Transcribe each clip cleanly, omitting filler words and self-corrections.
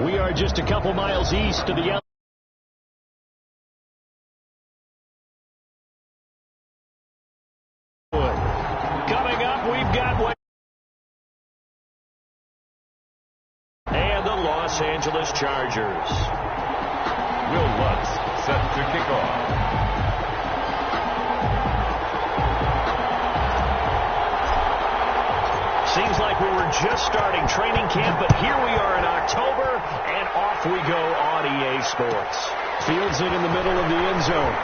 We are just a couple miles east of the Coming up, we've got and the Los Angeles Chargers. Will Lutz set to kick off. Seems like we were just starting training camp, but here we are in October, and off we go on EA Sports. Fields it in the middle of the end zone.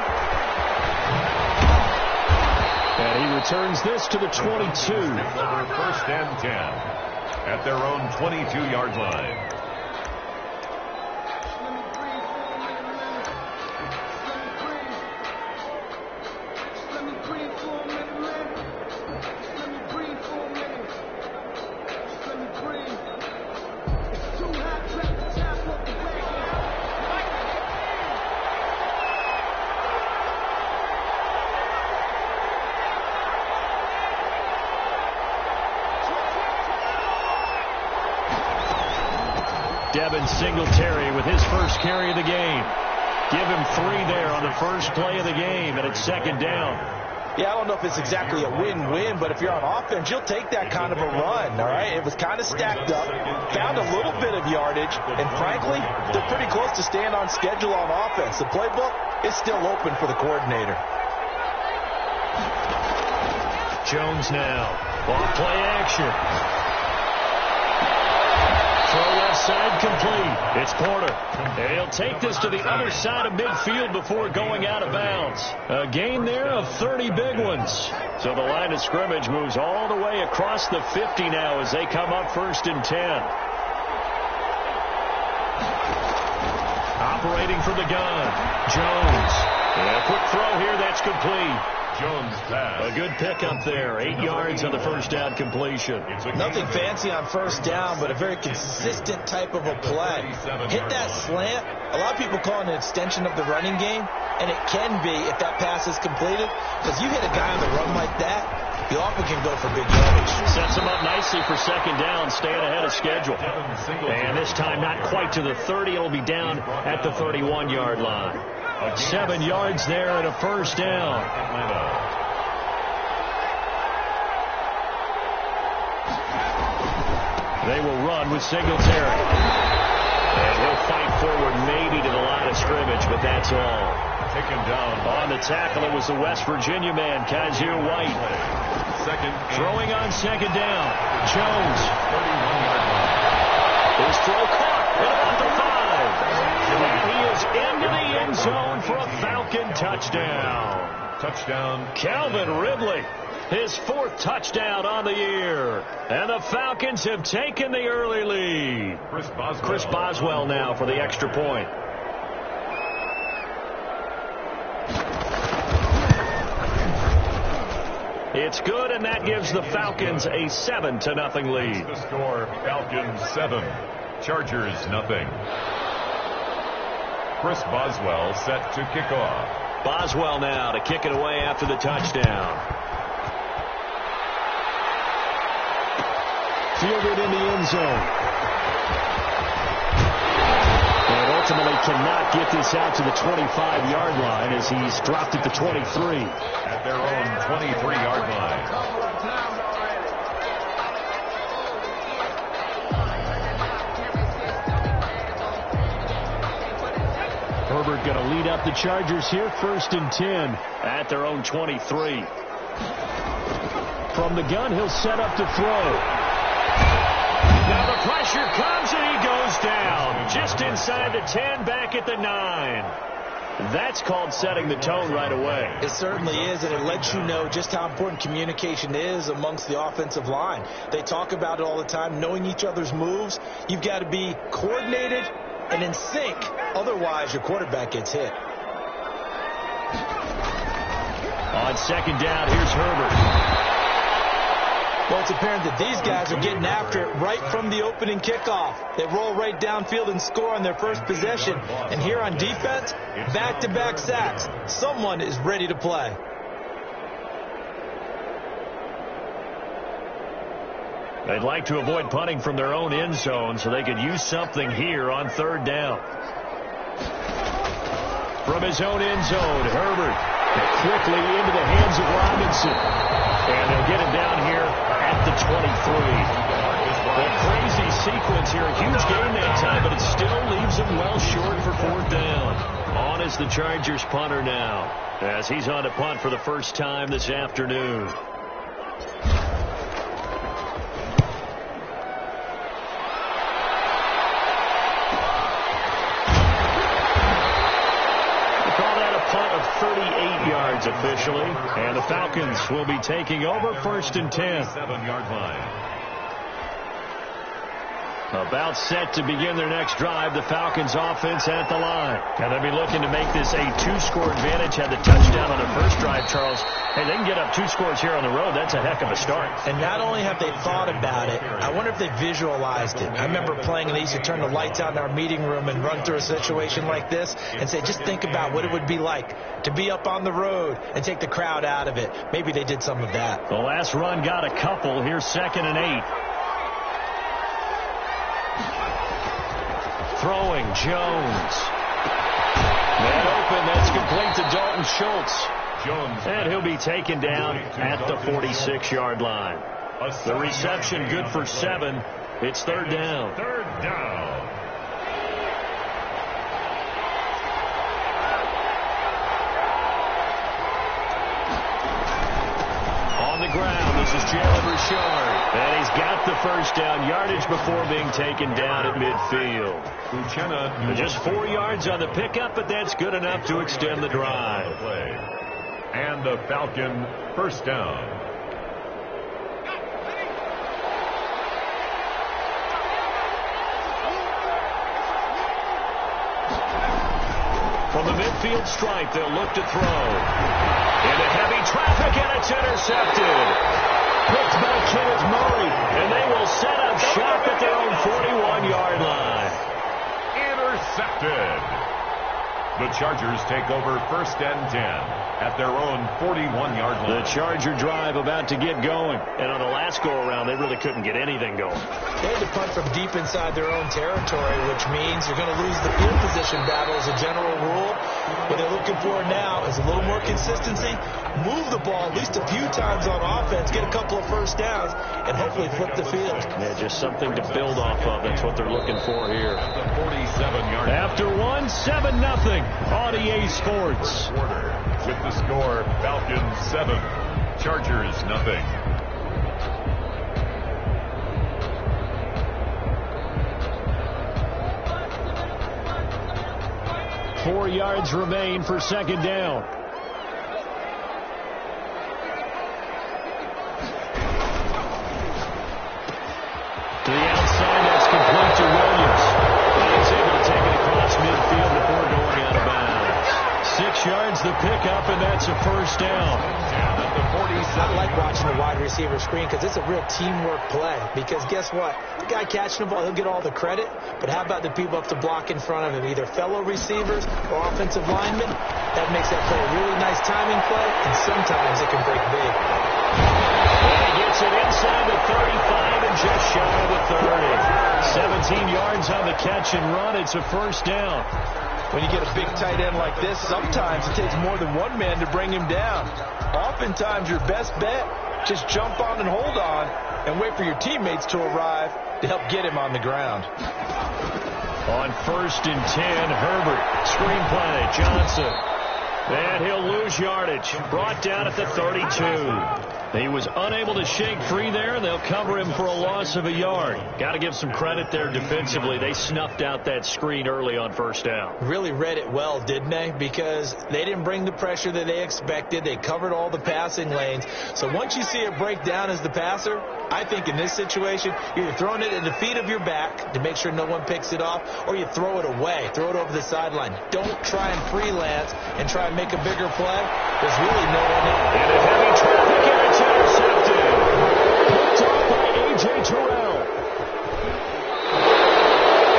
And he returns this to the 22. First and 10 at their own 22-yard line. Devin Singletary with his first carry of the game. Give him 3 there on the first play of the game, and it's second down. Yeah, I don't know if it's exactly a win-win, but if you're on offense, you'll take that kind of a run, all right? It was kind of stacked up, found a little bit of yardage, and frankly, they're pretty close to staying on schedule on offense. The playbook is still open for the coordinator. Jones now. Off play action. Throw left side complete. It's Porter. And he'll take this to the other side of midfield before going out of bounds. A gain there of 30 big ones. So the line of scrimmage moves all the way across the 50 now as they come up first and 10. Operating from the gun. Jones. And a quick throw here. That's complete. Jones pass. A good pickup there. 8 yards on the first down completion. Nothing fancy on first down, but a very consistent type of a play. Hit that slant. A lot of people call it an extension of the running game, and it can be if that pass is completed. Because you hit a guy on the run like that, you often can go for big yardage. Sets him up nicely for second down, staying ahead of schedule. And this time not quite to the 30. It'll be down at the 31-yard line. 7 yards there and a first down. They will run with Singletary. And he'll fight forward maybe to the line of scrimmage, but that's all. Taken down. On the tackle, it was the West Virginia man, Kaiser White. Throwing on second down. Jones. 31-yard line. His throw caught at about the 5. And he is into the end zone for a Falcon touchdown. Touchdown. Calvin Ridley, his 4th touchdown on the year. And the Falcons have taken the early lead. Chris Boswell now for the extra point. It's good, and that gives the Falcons a 7-0 lead. The score, Falcons 7, Chargers 0. Chris Boswell set to kick off. Boswell now to kick it away after the touchdown. Fielded in the end zone. And ultimately cannot get this out to the 25-yard line as he's dropped at the 23. At their own 23-yard line. Herbert going to lead up the Chargers here, 1st and 10 at their own 23. From the gun, he'll set up to throw. Now the pressure comes and he goes down. Just inside the 10, back at the 9. That's called setting the tone right away. It certainly is, and it lets you know just how important communication is amongst the offensive line. They talk about it all the time, knowing each other's moves. You've got to be coordinated and in sync. Otherwise, your quarterback gets hit. On second down, here's Herbert. Well, it's apparent that these guys are getting after it right from the opening kickoff. They roll right downfield and score on their first possession. And here on defense, back-to-back sacks. Someone is ready to play. They'd like to avoid punting from their own end zone so they could use something here on third down. From his own end zone, Herbert quickly into the hands of Robinson. And they'll get him down here at the 23. A crazy sequence here. A huge gain that time, but it still leaves him well short for fourth down. On is the Chargers punter now, as he's on to punt for the first time this afternoon. Call that a punt of 38 yards officially, and the Falcons will be taking over first and 10. 7-yard line. About set to begin their next drive, the Falcons offense at the line. And they'll be looking to make this a 2-score advantage. Had the touchdown on their first drive, Charles. Hey, they can get up 2 scores here on the road. That's a heck of a start. And not only have they thought about it, I wonder if they visualized it. I remember playing, and they used to turn the lights out in our meeting room and run through a situation like this and say, just think about what it would be like to be up on the road and take the crowd out of it. Maybe they did some of that. The last run got a couple. Here's 2nd and 8. Throwing, Jones. That open, that's complete to Dalton Schultz. Jones. And he'll be taken down at the 46-yard line. The reception good for 7. It's third down. Third down. On the ground, this is Jalen Richard. And he's got the first down yardage before being taken down at midfield. Just 4 yards on the pickup, but that's good enough to extend the drive. And the Falcon first down. From the midfield stripe, they'll look to throw. Into heavy traffic, and it's intercepted. Picked by Kenneth Murray, and they will set up shop at their own 41-yard line. Intercepted. The Chargers take over first and 10 at their own 41-yard line. The Charger drive about to get going. And on the last go-around, they really couldn't get anything going. They had to punt from deep inside their own territory, which means you're going to lose the field position battle as a general rule. What they're looking for now is a little more consistency, move the ball at least a few times on offense, get a couple of first downs, and hopefully flip the field. Yeah, just something to build off of. That's what they're looking for here. At the 47-yard line. After 7-0 on EA Sports. With the score, Falcons 7, Chargers nothing. Four yards remain for second down. To the outside, that's complete to Williams. And he's able to take it across midfield before going out of bounds. 6 yards the pickup, and that's a first down. I like watching the wide receiver screen because it's a real teamwork play. Because guess what? The guy catching the ball, he'll get all the credit. But how about the people up to block in front of him? Either fellow receivers or offensive linemen. That makes that play a really nice timing play, and sometimes it can break big. And he gets it inside the 35 and just shy of the 30. 17 yards on the catch and run. It's a first down. When you get a big tight end like this, sometimes it takes more than one man to bring him down. Oftentimes, your best bet, just jump on and hold on and wait for your teammates to arrive to help get him on the ground. On first and 10, Herbert. Screenplay, Johnson. And he'll lose yardage. Brought down at the 32. He was unable to shake free there, and they'll cover him for a loss of a yard. Got to give some credit there defensively. They snuffed out that screen early on first down. Really read it well, didn't they? Because they didn't bring the pressure that they expected. They covered all the passing lanes. So once you see it break down as the passer, I think in this situation, you're throwing it at the feet of your back to make sure no one picks it off, or you throw it away, throw it over the sideline. Don't try and freelance and try and make a bigger play. There's really no one in. And a heavy traffic, and it's intercepted. Picked off by A.J. Terrell.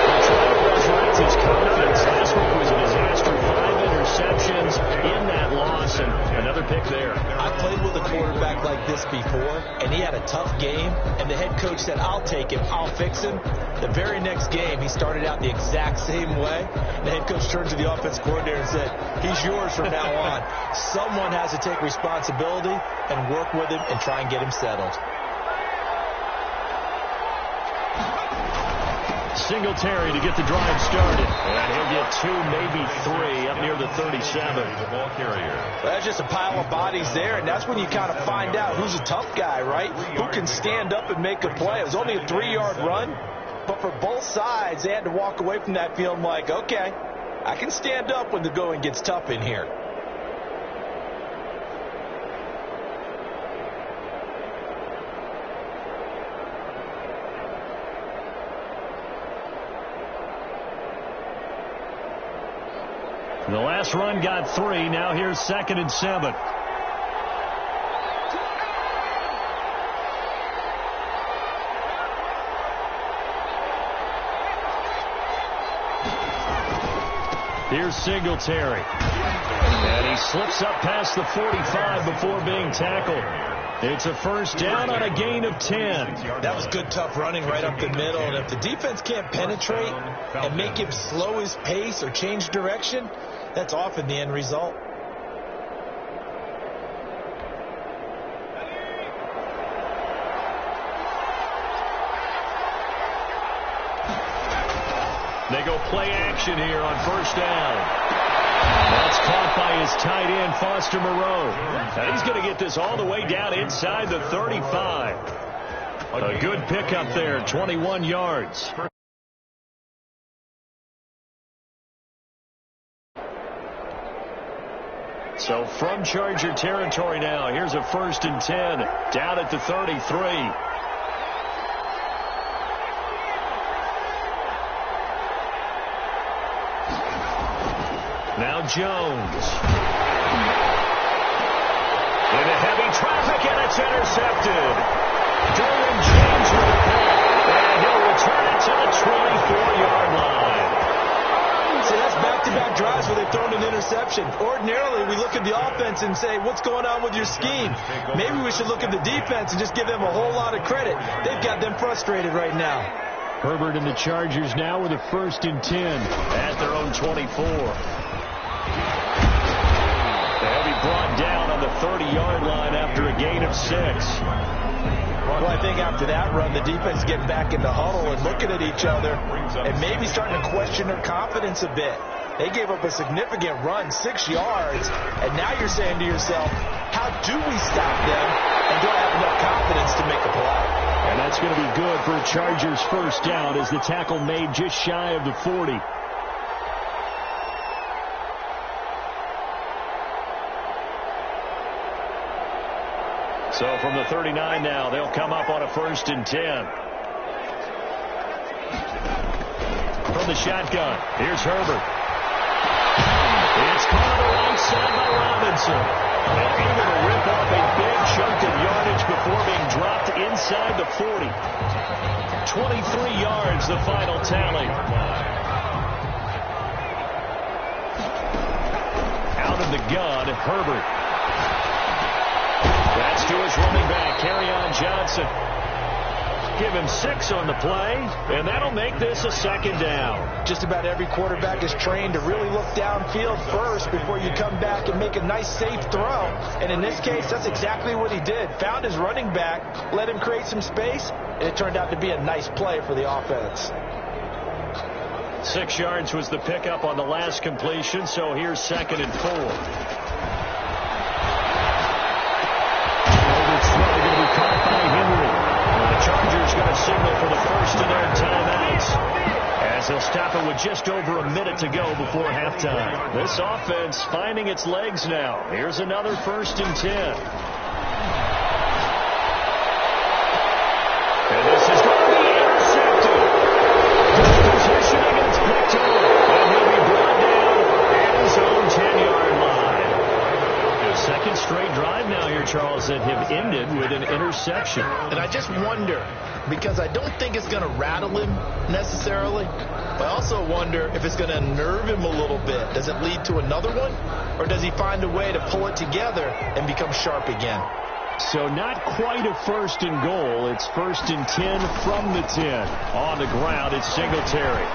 The Chargers rides his confidence. Last week was a disaster. 5 interceptions in that loss, and another pick there. I played with a quarterback like this before, and he had a tough game, and the head coach said, I'll take him, I'll fix him. The very next game, he started out the exact same way. The head coach turned to the offense coordinator and said, he's yours from now on. Someone has to take responsibility and work with him and try and get him settled. Singletary to get the drive started. And he'll get 2, maybe 3 up near the 37. The ball carrier. Well, that's just a pile of bodies there, and that's when you kind of find out who's a tough guy, right? Who can stand up and make a play. It was only a 3-yard run, but for both sides, they had to walk away from that feeling like, okay, I can stand up when the going gets tough in here. The last run got 3. Now here's 2nd and 7. Here's Singletary. And he slips up past the 45 before being tackled. It's a first down on a gain of 10. That was good, tough running right up the middle. And if the defense can't penetrate and make him slow his pace or change direction, that's often the end result. They go play action here on first down. That's caught by his tight end, Foster Moreau. And he's going to get this all the way down inside the 35. A good pickup there, 21 yards. So from Charger territory now, here's a 1st and 10 down at the 33. Now Jones. Into heavy traffic, and it's intercepted. Derwin James with the pick, and he'll return it to the 24-yard line. See, that's back-to-back drives where they've thrown an interception. Ordinarily, we look at the offense and say, what's going on with your scheme? Maybe we should look at the defense and just give them a whole lot of credit. They've got them frustrated right now. Herbert and the Chargers now with a 1st and 10 at their own 24. They'll be brought down on the 30-yard line after a gain of 6. Well, I think after that run, the defense getting back in the huddle and looking at each other and maybe starting to question their confidence a bit. They gave up a significant run, 6 yards, and now you're saying to yourself, how do we stop them, and do I have enough confidence to make a play? And that's going to be good for a Chargers first down as the tackle made just shy of the 40. So from the 39 now, they'll come up on a 1st and 10. From the shotgun, here's Herbert. It's caught on the right side by Robinson. And able to rip off a big chunk of yardage before being dropped inside the 40. 23 yards, the final tally. Out of the gun, Herbert. That's to his running back, Kerryon Johnson. Give him 6 on the play, and that'll make this a 2nd down. Just about every quarterback is trained to really look downfield first before you come back and make a nice, safe throw. And in this case, that's exactly what he did. Found his running back, let him create some space, and it turned out to be a nice play for the offense. 6 yards was the pickup on the last completion, so here's 2nd and 4. The Chargers going to signal for the first of their timeouts as they'll stop it with just over a minute to go before halftime. This offense finding its legs now. Here's another 1st and 10. And this is going to be intercepted. Good position against Victor. And he'll be brought down at his own 10-yard line. The second straight drive now here, Charles, that have ended with an interception. And I just wonder, because I don't think it's going to rattle him necessarily, but I also wonder if it's going to unnerve him a little bit. Does it lead to another one, or does he find a way to pull it together and become sharp again? So not quite a first and goal. It's 1st and 10 from the 10. On the ground, it's Singletary.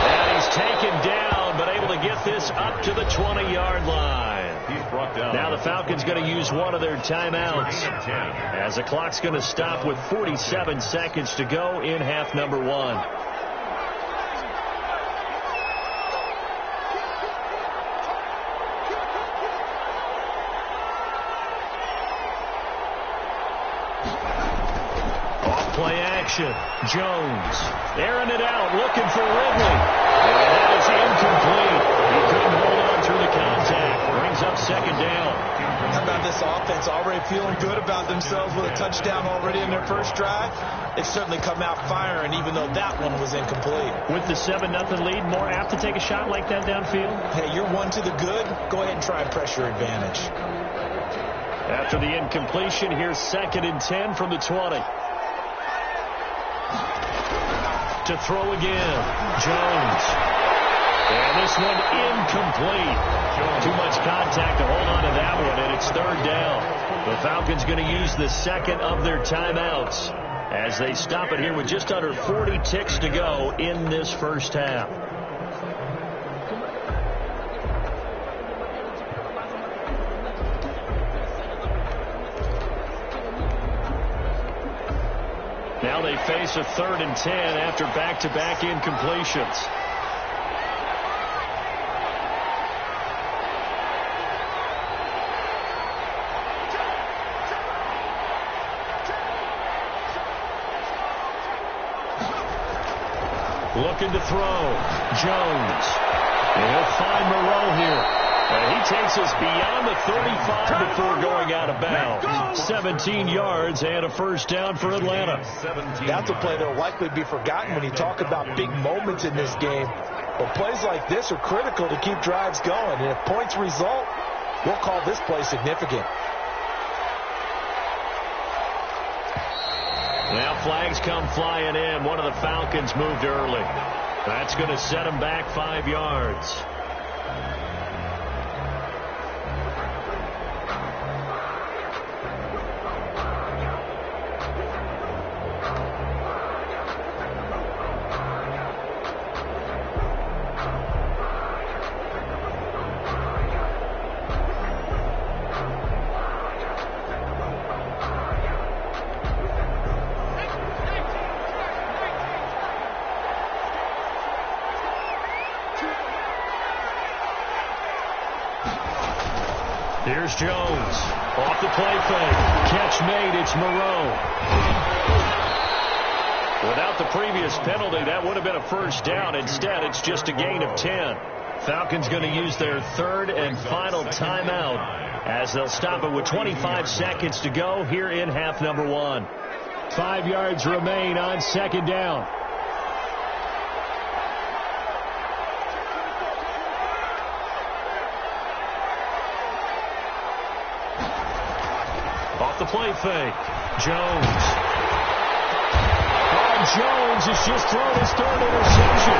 And he's taken down, but able to get this up to the 20-yard line. He's brought down. Now the Falcons going to use one of their timeouts, as the clock's going to stop with 47 seconds to go in half number 1. Play action. Jones airing it out, looking for Ridley. And that is incomplete. He couldn't hold on through the contact. Brings up 2nd down. How about this offense already feeling good about themselves with a touchdown already in their first drive? They've certainly come out firing, even though that one was incomplete. With the 7-0 lead, more apt to take a shot like that downfield? Hey, you're one to the good. Go ahead and try a pressure advantage. After the incompletion, here's 2nd and 10 from the 20. To throw again, Jones. And this one incomplete. Too much contact to hold on to that one, and it's 3rd down. The Falcons going to use the 2nd of their timeouts as they stop it here with just under 40 ticks to go in this first half. Now they face a 3rd and 10 after back-to-back incompletions. Looking to throw. Jones. And he'll find Moreau here. And he takes us beyond the 35 before going out of bounds. 17 yards and a first down for Atlanta. That's a play that will likely be forgotten when you talk about big moments in this game. But plays like this are critical to keep drives going. And if points result, we'll call this play significant. Now flags come flying in. One of the Falcons moved early. That's going to set them back 5 yards. Here's Jones. Off the play fake. Catch made. It's Moreau. Without the previous penalty, that would have been a first down. Instead, it's just a gain of 10. Falcons going to use their 3rd and final timeout as they'll stop it with 25 seconds to go here in half number 1. 5 yards remain on 2nd down. Off the play fake. Jones. Oh, Jones has just thrown his 3rd interception.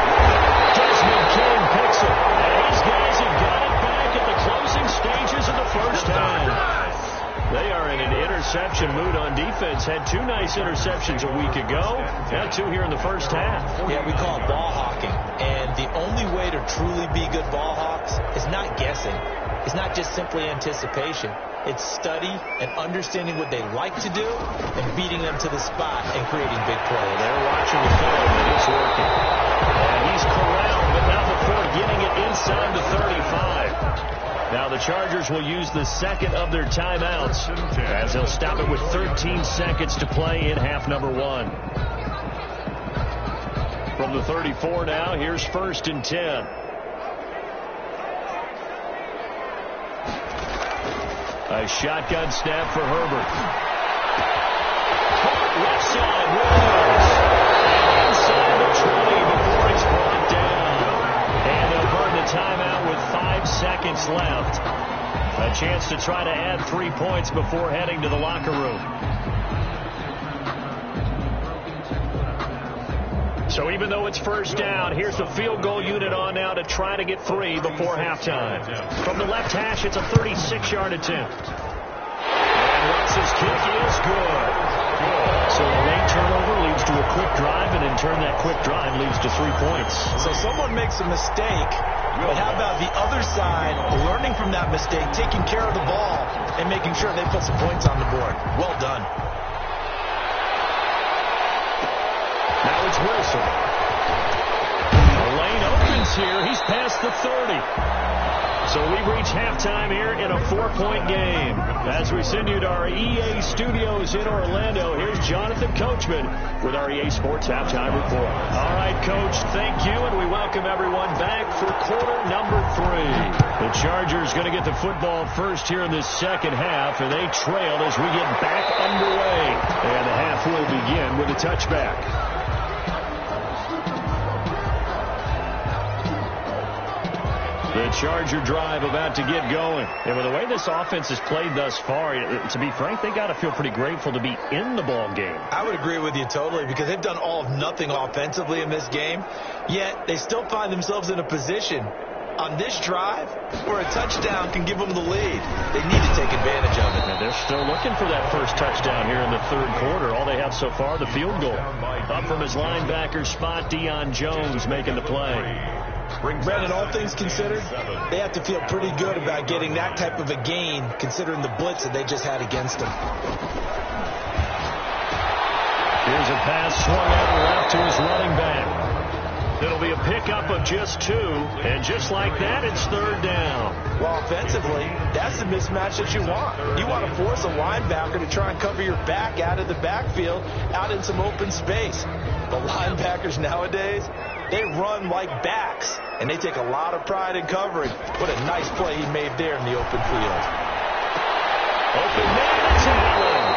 Desmond King picks it. And these guys have got it back at the closing stages of the first half. They are in an interception mood on defense. Had 2 nice interceptions a week ago. Now 2 here in the first half. Yeah, we call it ball hawking. And the only way to truly be good ball hawks is not guessing. It's not just simply anticipation. It's study and understanding what they like to do and beating them to the spot and creating big plays. They're watching the film, and it's working. And he's corralled, but not before getting it inside the 35. Now the Chargers will use the 2nd of their timeouts as they'll stop it with 13 seconds to play in half number 1. From the 34 now, here's 1st and 10. A shotgun snap for Herbert. Left side, Williams. Inside the 20 before he's brought down. And they'll burn the timeout with 5 seconds left. A chance to try to add 3 points before heading to the locker room. So even though it's first down, here's the field goal unit on now to try to get 3 before halftime. From the left hash, it's a 36-yard attempt. And Russ's kick is good. So a late turnover leads to a quick drive, and in turn that quick drive leads to 3 points. So someone makes a mistake, but how about the other side learning from that mistake, taking care of the ball, and making sure they put some points on the board? Well done. Now it's Wilson. The lane opens here. He's past the 30. So we reach halftime here in a 4-point game. As we send you to our EA studios in Orlando, here's Jonathan Coachman with our EA Sports Halftime Report. All right, Coach, thank you, and we welcome everyone back for quarter number 3. The Chargers going to get the football first here in this second half, and they trail as we get back underway. And the half will begin with a touchback. The Charger drive about to get going. And with the way this offense has played thus far, to be frank, they got to feel pretty grateful to be in the ball game. I would agree with you totally, because they've done all of nothing offensively in this game, yet they still find themselves in a position on this drive where a touchdown can give them the lead. They need to take advantage of it. And they're still looking for that first touchdown here in the third quarter. All they have so far, the field goal. Up from his linebacker spot, Deion Jones making the play. Brandon, all things considered, they have to feel pretty good about getting that type of a gain, considering the blitz that they just had against them. Here's a pass swung out left to his running back. It'll be a pickup of just 2, and just like that, it's third down. Well, offensively, that's the mismatch that you want. You want to force a linebacker to try and cover your back out of the backfield, out in some open space. The linebackers nowadays, they run like backs, and they take a lot of pride in covering. What a nice play he made there in the open field. Open man, it's Allen.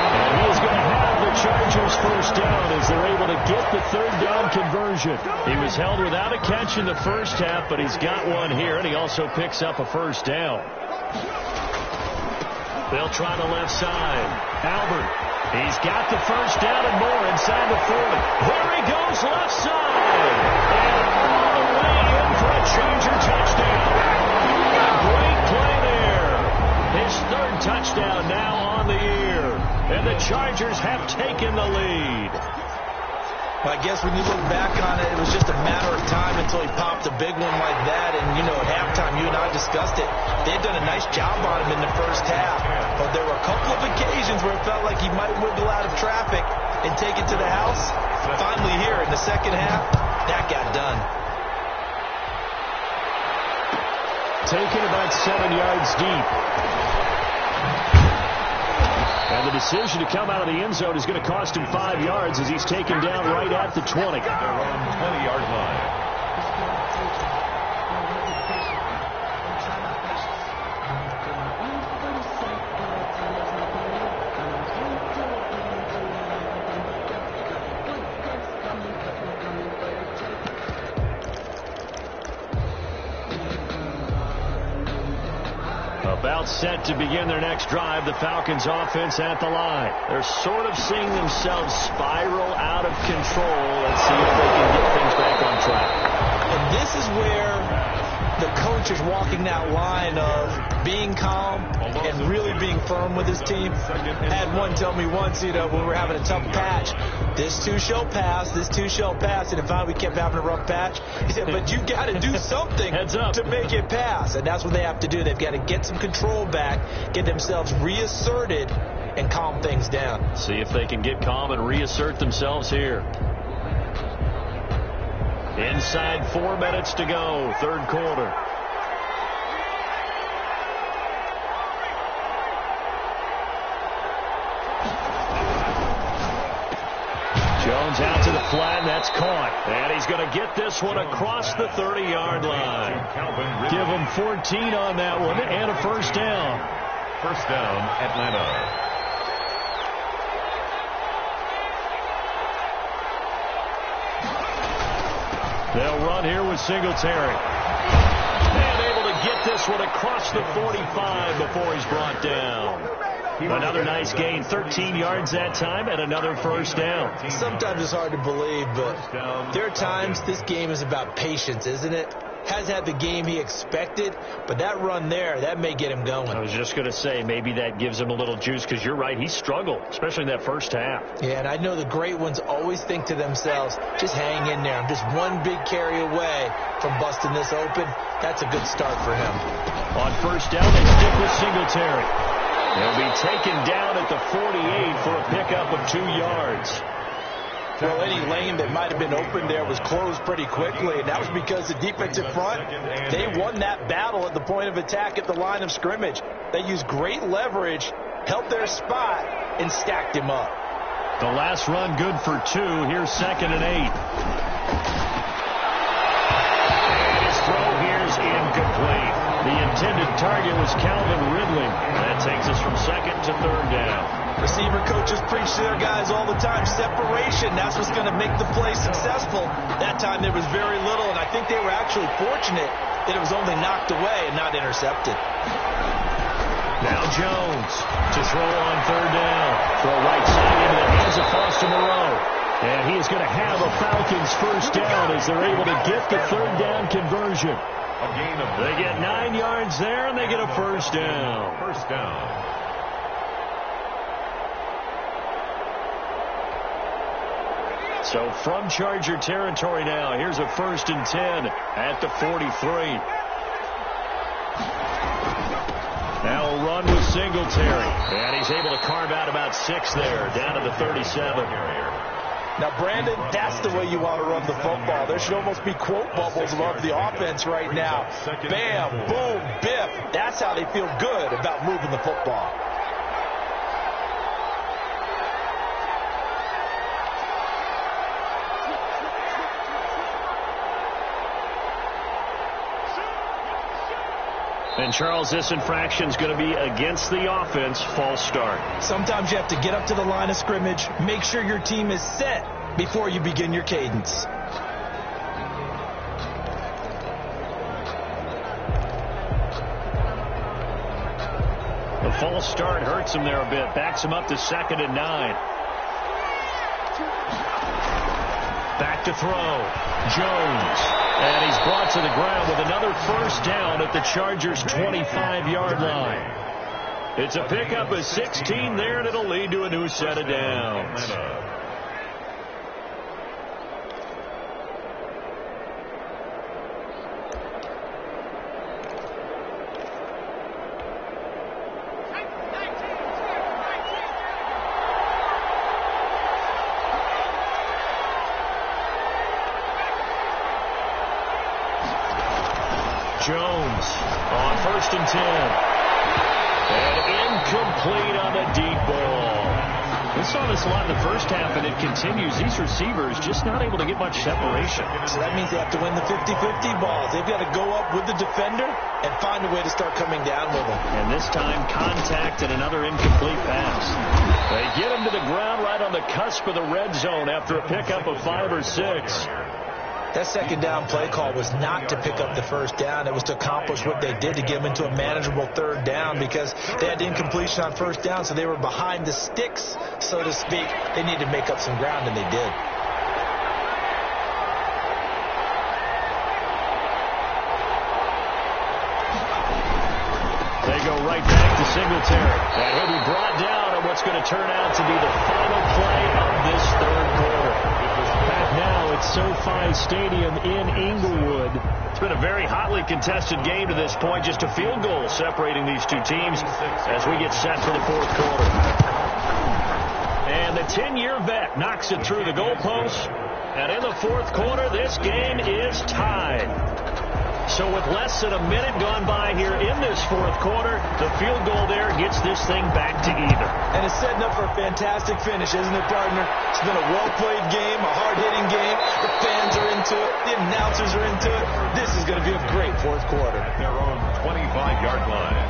And he is going to have the Chargers first down as they're able to get the third down conversion. He was held without a catch in the first half, but he's got one here, and he also picks up a first down. They'll try the left side. Albert. He's got the first down and more inside the 40. There he goes, left side. And all the way in for a Charger touchdown. A great play there. His third touchdown now on the year. And the Chargers have taken the lead. Well, I guess when you look back on it, it was just a matter of time until he popped a big one like that. And, you know, at halftime, you and I discussed it. They had done a nice job on him in the first half. But there were a couple of occasions where it felt like he might wiggle out of traffic and take it to the house. Finally here in the second half, that got done. Taken about 7 yards deep. And the decision to come out of the end zone is going to cost him 5 yards as he's taken down right at the 20. They're on the 20-yard line. About set to begin their next drive, the Falcons offense at the line. They're sort of seeing themselves spiral out of control. Let's see if they can get things back on track. And this is where the coach is walking that line of being calm and really being firm with his team. I had one tell me once, you know, when we were having a tough patch, this too shall pass, this too shall pass. And if we kept having a rough patch, he said, but you got to do something to make it pass. And that's what they have to do. They've got to get some control back, get themselves reasserted, and calm things down. See if they can get calm and reassert themselves here. Inside 4 minutes to go, third quarter. Jones out to the flat, and that's caught. And he's going to get this one across the 30-yard line. Give him 14 on that one and a first down. First down, Atlanta. They'll run here with Singletary. And able to get this one across reach the 45 before he's brought down. Another nice gain, 13 yards that time, and another first down. Sometimes it's hard to believe, but there are times this game is about patience, isn't it? Has had the game he expected, but that run there, that may get him going. I was just going to say, maybe that gives him a little juice, because you're right, he struggled, especially in that first half. Yeah, and I know the great ones always think to themselves, just hang in there. I'm just one big carry away from busting this open. That's a good start for him. On first down, they stick with Singletary. He'll be taken down at the 48 for a pickup of 2 yards. Well, any lane that might have been open there was closed pretty quickly, and that was because the defensive front, they won that battle at the point of attack at the line of scrimmage. They used great leverage, held their spot, and stacked him up. The last run good for 2. Here's 2nd and 8. And his throw here's incomplete. The intended target was Calvin Ridley. That takes us from 2nd to 3rd down. Receiver coaches preach to their guys all the time. Separation, that's what's going to make the play successful. That time there was very little, and I think they were actually fortunate that it was only knocked away and not intercepted. Now Jones to throw on 3rd down. Throw right side into the hands of Foster Moreau. And he is going to have a Falcons first down as they're able to get the 3rd down conversion. They get 9 yards there, and they get a first down. First down. So from Charger territory now, here's a 1st and 10 at the 43. Now a run with Singletary. And he's able to carve out about 6 there, down to the 37. Now, Brandon, that's the way you want to run the football. There should almost be quote bubbles above the offense right now. Bam, boom, biff. That's how they feel good about moving the football. And, Charles, this infraction is going to be against the offense. False start. Sometimes you have to get up to the line of scrimmage, make sure your team is set before you begin your cadence. The false start hurts him there a bit. Backs him up to 2nd and 9. Back to throw. Jones. And he's brought to the ground with another first down at the Chargers' 25-yard line. It's a pickup of 16 there, and it'll lead to a new set of downs. Jones on 1st and 10. And incomplete on the deep ball. We saw this a lot in the first half, and it continues. These receivers just not able to get much separation. So that means they have to win the 50-50 balls. They've got to go up with the defender and find a way to start coming down with them. And this time, contact and another incomplete pass. They get him to the ground right on the cusp of the red zone after a pickup of 5 or 6. That second down play call was not to pick up the first down. It was to accomplish what they did to get them into a manageable 3rd down because they had incompletion on first down, so they were behind the sticks, so to speak. They needed to make up some ground, and they did. They go right back to Singletary. And he'll be brought down on what's going to turn out to be the final play of this 3rd quarter. Back now at SoFi Stadium in Inglewood. It's been a very hotly contested game to this point. Just a field goal separating these two teams as we get set for the 4th quarter. And the 10-year vet knocks it through the goalpost. And in the 4th quarter, this game is tied. So with less than a minute gone by here in this 4th quarter, the field goal there gets this thing back to even. And it's setting up for a fantastic finish, isn't it, partner? It's been a well-played game, a hard-hitting game. The fans are into it. The announcers are into it. This is going to be a great 4th quarter. Their own 25-yard line.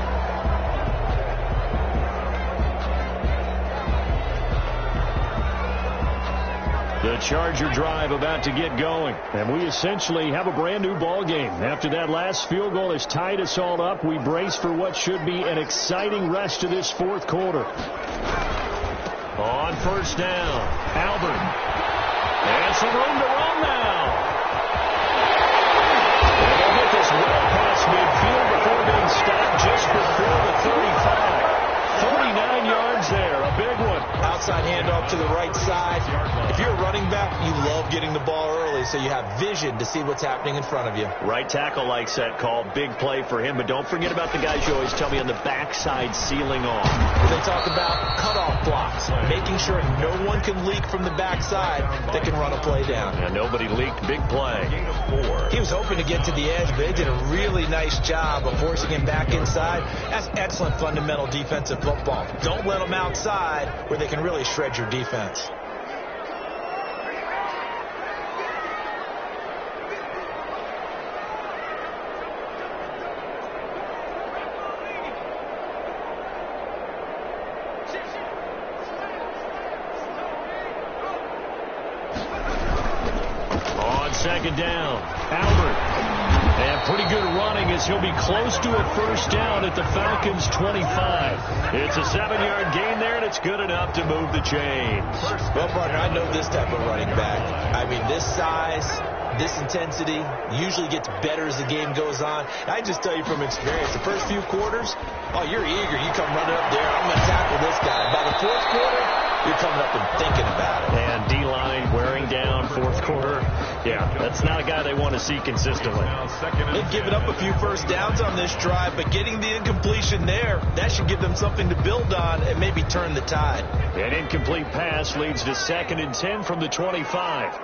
The Charger drive about to get going. And we essentially have a brand new ball game. After that last field goal has tied us all up, we brace for what should be an exciting rest of this fourth quarter. On first down, Albert. And some room to run now. And they'll get this well past midfield before being stopped just before the 35. 39 yards there, a big one. Outside handoff to the right side. If you're a running back, you love getting the ball early so you have vision to see what's happening in front of you. Right tackle likes that call. Big play for him. But don't forget about the guys you always tell me on the backside sealing off. They talk about cutoff blocks, making sure no one can leak from the backside that can run a play down. Yeah, nobody leaked. Big play. He was hoping to get to the edge, but they did a really nice job of forcing him back inside. That's excellent fundamental defensive football. Don't let them outside where they can really shred your defense. On second down, Albert. And pretty good running as he'll be close to a first down at the Falcons' 25. It's a 7-yard gain there, and it's good enough to move the chains. Well, partner, I know this type of running back. I mean, this size, this intensity usually gets better as the game goes on. I just tell you from experience, the first few quarters, oh, you're eager. You come running up there, I'm going to tackle this guy. By the fourth quarter, you're coming up and thinking about it. And D-line wearing down fourth quarter. Yeah, that's not a guy they want to see consistently. They've given up a few first downs on this drive, but getting the incompletion there, that should give them something to build on and maybe turn the tide. An incomplete pass leads to 2nd and 10 from the 25.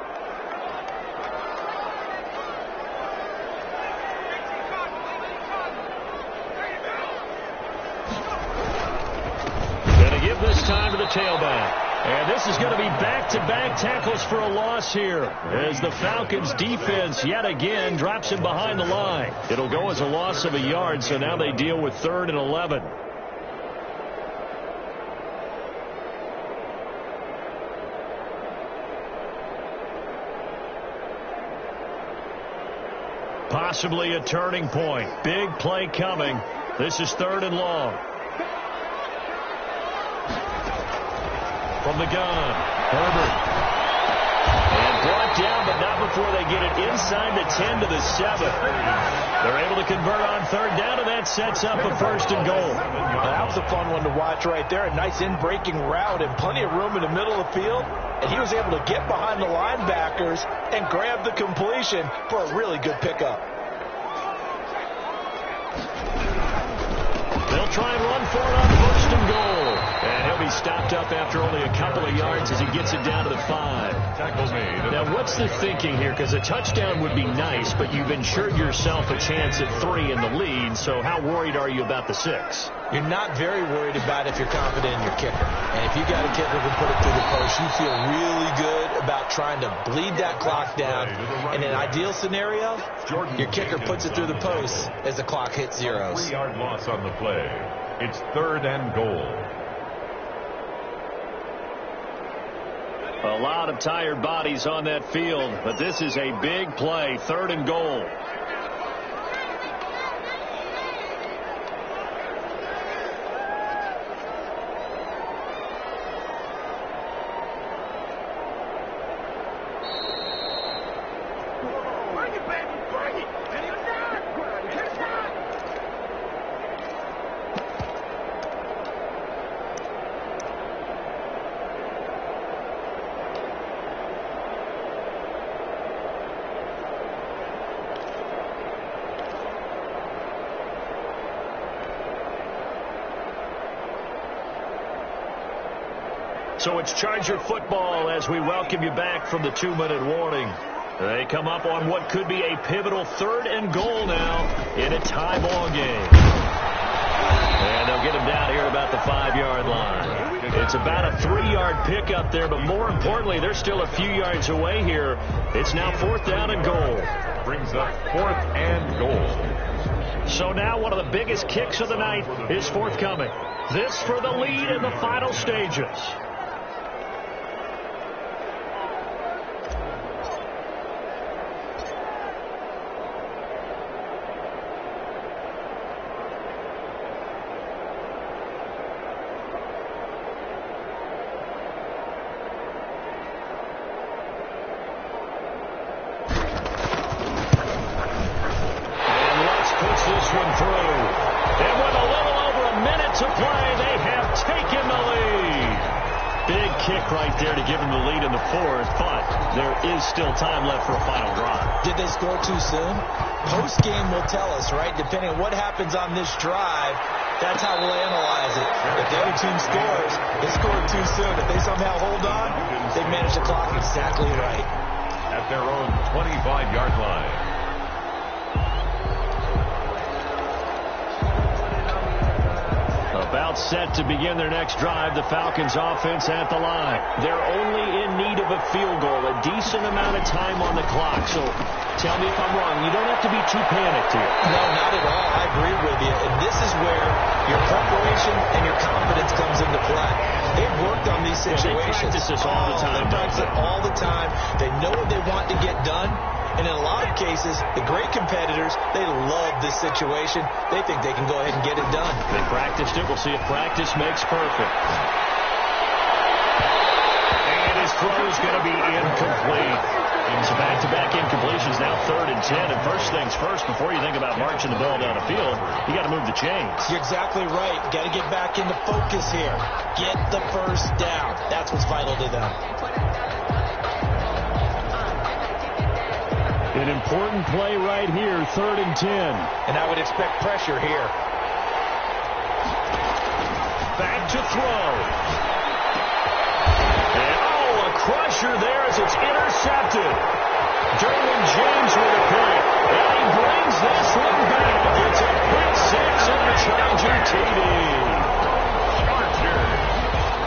Give this time to the tailback. And this is going to be back-to-back tackles for a loss here as the Falcons defense yet again drops him behind the line. It'll go as a loss of a yard, so now they deal with 3rd and 11. Possibly a turning point. Big play coming. This is 3rd and long. From the gun, Herbert. And brought down, but not before they get it inside the 10 to the 7. They're able to convert on 3rd down, and that sets up a 1st and goal. That was a fun one to watch right there. A nice in-breaking route and plenty of room in the middle of the field. And he was able to get behind the linebackers and grab the completion for a really good pickup. They'll try and run for it on 1st and goal. And he'll be stopped up after only a couple of yards as he gets it down to the 5. Now, what's the thinking here? Because a touchdown would be nice, but you've ensured yourself a chance at 3 in the lead. So how worried are you about the 6? You're not very worried about it if you're confident in your kicker. And if you got a kicker who can put it through the post, you feel really good about trying to bleed that clock down. In an ideal scenario, your kicker puts it through the post as the clock hits zeros. 3-yard loss on the play. It's 3rd and goal. A lot of tired bodies on that field, but this is a big play. 3rd and goal. So it's Charger football as we welcome you back from the 2-minute warning. They come up on what could be a pivotal 3rd and goal now in a tie ball game. And they'll get him down here at about the 5-yard line. It's about a 3-yard pickup there, but more importantly, they're still a few yards away here. It's now 4th down and goal. Brings up 4th and goal. So now one of the biggest kicks of the night is forthcoming. This for the lead in the final stages. kick right there to give them the lead in the fourth, but there is still time left for a final drive. Did they score too soon? Post-game will tell us, right? Depending on what happens on this drive, that's how we'll analyze it. If the other team scores, they scored too soon. If they somehow hold on, they manage the clock exactly right. At their own 25-yard line. About set to begin their next drive, the Falcons offense at the line. They're only in need of a field goal, a decent amount of time on the clock. So tell me if I'm wrong. You don't have to be too panicked here. No, not at all. I agree with you. And this is where your preparation and your confidence comes into play. They've worked on these situations. They practice this all the time. They practice it all the time. They know what they want to get done. And in a lot of cases, the great competitors, they love this situation. They think they can go ahead and get it done. They practiced it. We'll see if practice makes perfect. And his throw is going to be incomplete. So back-to-back incompletions, now 3rd and 10. And first things first, before you think about marching the ball down the field, you got to move the chains. You're exactly right. Got to get back into focus here. Get the first down. That's what's vital to them. An important play right here, 3rd and 10. And I would expect pressure here. Back to throw. And, a crusher there as it's intercepted. Derwin James with a pick. And he brings this one back. It's a pick six and a Charger TD.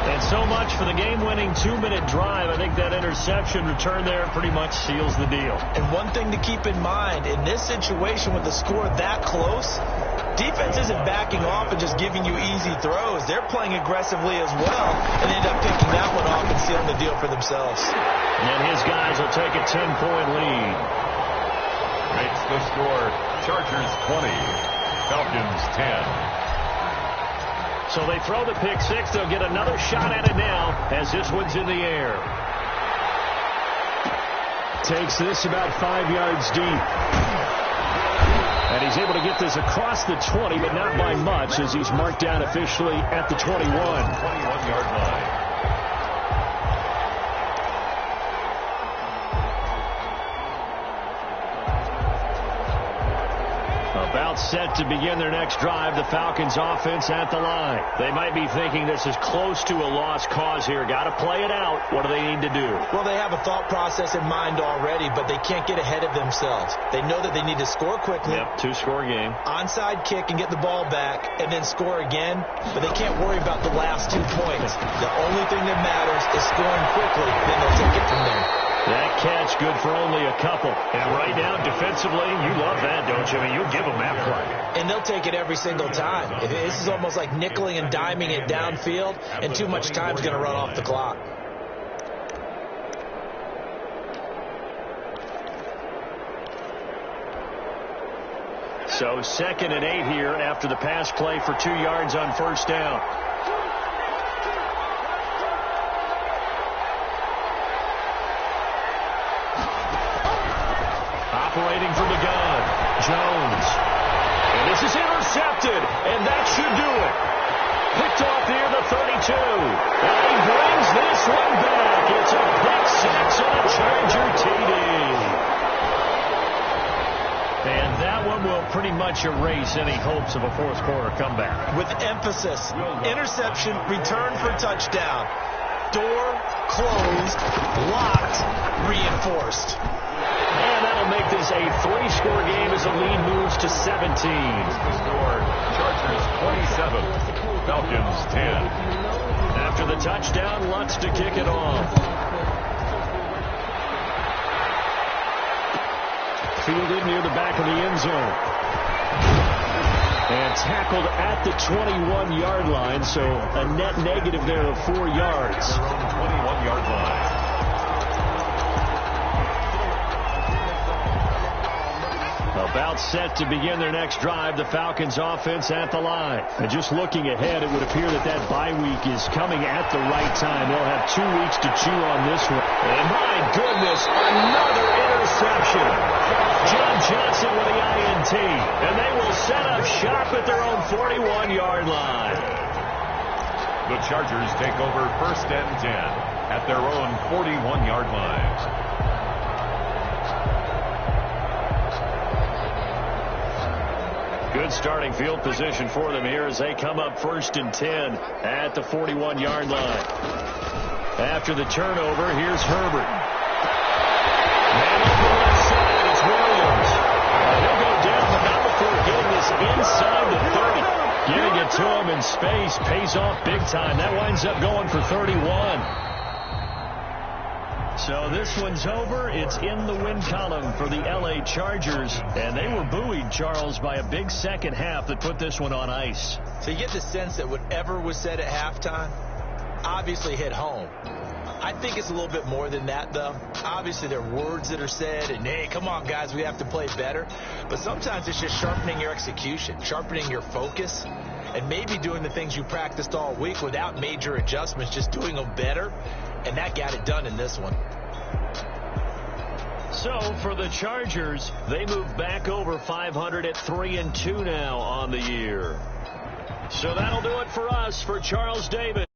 And so much for the game-winning 2-minute drive. I think that interception return there pretty much seals the deal. And one thing to keep in mind, in this situation with the score that close, defense isn't backing off and just giving you easy throws. They're playing aggressively as well, and end up picking that one off and sealing the deal for themselves. And his guys will take a 10-point lead. Makes the score Chargers 20, Falcons 10. So they throw the pick six. They'll get another shot at it now as this one's in the air. Takes this about 5 yards deep. And he's able to get this across the 20, but not by much as he's marked down officially at the 21. 21-yard line. About set to begin their next drive, the Falcons offense at the line. They might be thinking this is close to a lost cause here. Got to play it out. What do they need to do? Well, they have a thought process in mind already, but they can't get ahead of themselves. They know that they need to score quickly. Yep, 2-score game. Onside kick and get the ball back and then score again, but they can't worry about the last 2 points. The only thing that matters is scoring quickly, then they'll take it from there. That catch good for only a couple. And right now, defensively, you love that, don't you? I mean, you'll give them that play. And they'll take it every single time. This is almost like nickeling and diming it downfield, and too much time's going to run off the clock. So 2nd and 8 here after the pass play for 2 yards on first down. Operating from the gun, Jones. And this is intercepted, and that should do it. Picked off near the 32. And he brings this one back. It's a pick six and a Charger TD. And that one will pretty much erase any hopes of a fourth-quarter comeback. With emphasis, interception, return for touchdown. Door closed, locked, reinforced. And that'll make this a 3-score game as the lead moves to 17. The score, Chargers 27, Falcons 10. After the touchdown, Lutz to kick it off. Fielded near the back of the end zone. And tackled at the 21-yard line, so a net negative there of 4 yards. Their own 21-yard line. About set to begin their next drive, the Falcons offense at the line. And just looking ahead, it would appear that bye week is coming at the right time. They'll have 2 weeks to chew on this one. And my goodness, another interception. John Johnson with the INT. And they will set up shop at their own 41-yard line. The Chargers take over 1st and 10 at their own 41-yard line. Good starting field position for them here as they come up 1st and 10 at the 41-yard line. After the turnover, here's Herbert. And on the left side, it's Williams. He'll go down, but not before getting this inside the 30. Getting it to him in space pays off big time. That winds up going for 31. So this one's over. It's in the win column for the L.A. Chargers. And they were buoyed, Charles, by a big second half that put this one on ice. So you get the sense that whatever was said at halftime obviously hit home. I think it's a little bit more than that, though. Obviously, there are words that are said, and, hey, come on, guys, we have to play better. But sometimes it's just sharpening your execution, sharpening your focus, and maybe doing the things you practiced all week without major adjustments, just doing them better. And that got it done in this one. So for the Chargers, they move back over 500 at 3-2 now on the year. So that'll do it for us. For Charles Davis.